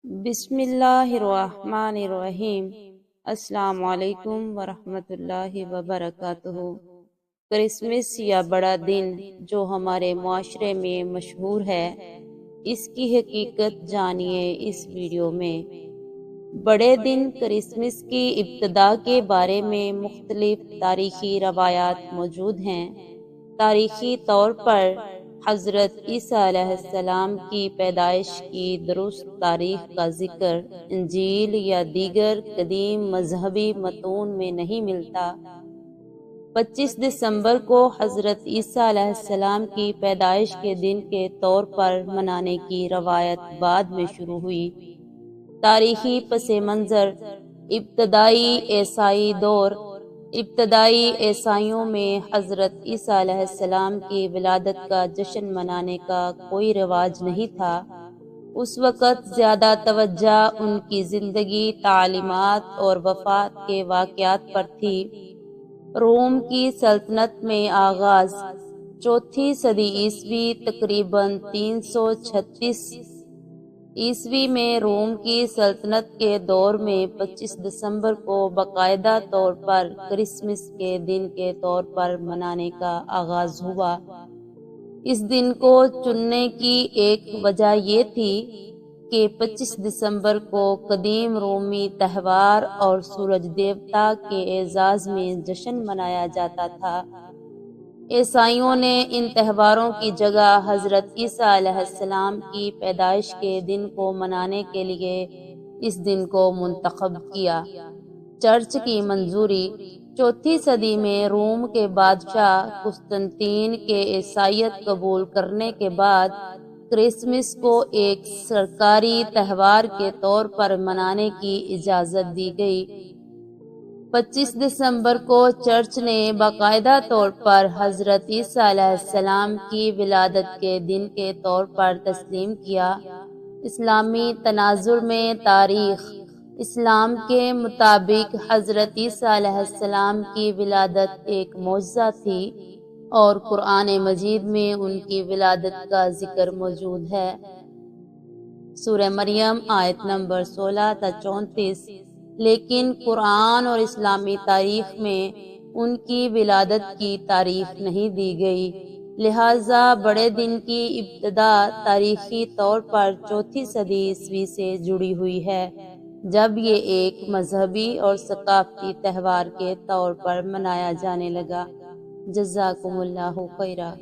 بسم اللہ الرحمن الرحیم۔ السلام علیکم ورحمۃ اللہ وبرکاتہ۔ کرسمس یا بڑا دن جو ہمارے معاشرے میں مشہور ہے، اس کی حقیقت جانیے اس ویڈیو میں۔ بڑے دن کرسمس کی ابتدا کے بارے میں مختلف تاریخی روایات موجود ہیں۔ تاریخی طور پر حضرت عیسیٰ علیہ السلام کی پیدائش کی درست تاریخ کا ذکر انجیل یا دیگر قدیم مذہبی متون میں نہیں ملتا۔ 25 دسمبر کو حضرت عیسیٰ علیہ السلام کی پیدائش کے دن کے طور پر منانے کی روایت بعد میں شروع ہوئی۔ تاریخی پس منظر: ابتدائی عیسائیوں میں حضرت عیسیٰ علیہ السلام کی ولادت کا جشن منانے کا کوئی رواج نہیں تھا۔ اس وقت زیادہ توجہ ان کی زندگی، تعلیمات اور وفات کے واقعات پر تھی۔ روم کی سلطنت میں آغاز: چوتھی صدی عیسوی تقریباً 336 عیسوی میں روم کی سلطنت کے دور میں 25 دسمبر کو باقاعدہ طور پر کرسمس کے دن کے طور پر منانے کا آغاز ہوا۔ اس دن کو چننے کی ایک وجہ یہ تھی کہ 25 دسمبر کو قدیم رومی تہوار اور سورج دیوتا کے اعزاز میں جشن منایا جاتا تھا۔ عیسائیوں نے ان تہواروں کی جگہ حضرت عیسیٰ علیہ السلام کی پیدائش کے دن کو منانے کے لیے اس دن کو منتخب کیا۔ چرچ کی منظوری: چوتھی صدی میں روم کے بادشاہ قسطنطین کے عیسائیت قبول کرنے کے بعد کرسمس کو ایک سرکاری تہوار کے طور پر منانے کی اجازت دی گئی۔ 25 دسمبر کو چرچ نے باقاعدہ طور پر حضرت عیسیٰ علیہ السلام کی ولادت کے دن کے طور پر تسلیم کیا۔ اسلامی تناظر میں تاریخ: اسلام کے مطابق حضرت عیسیٰ علیہ السلام کی ولادت ایک معجزہ تھی اور قرآن مجید میں ان کی ولادت کا ذکر موجود ہے۔ سورہ مریم آیت نمبر 16 تا 34۔ لیکن قرآن اور اسلامی تاریخ میں ان کی ولادت کی تاریخ نہیں دی گئی، لہٰذا بڑے دن کی ابتدا تاریخی طور پر چوتھی صدی عیسوی سے جڑی ہوئی ہے، جب یہ ایک مذہبی اور ثقافتی تہوار کے طور پر منایا جانے لگا۔ جزاکم اللہ خیرا۔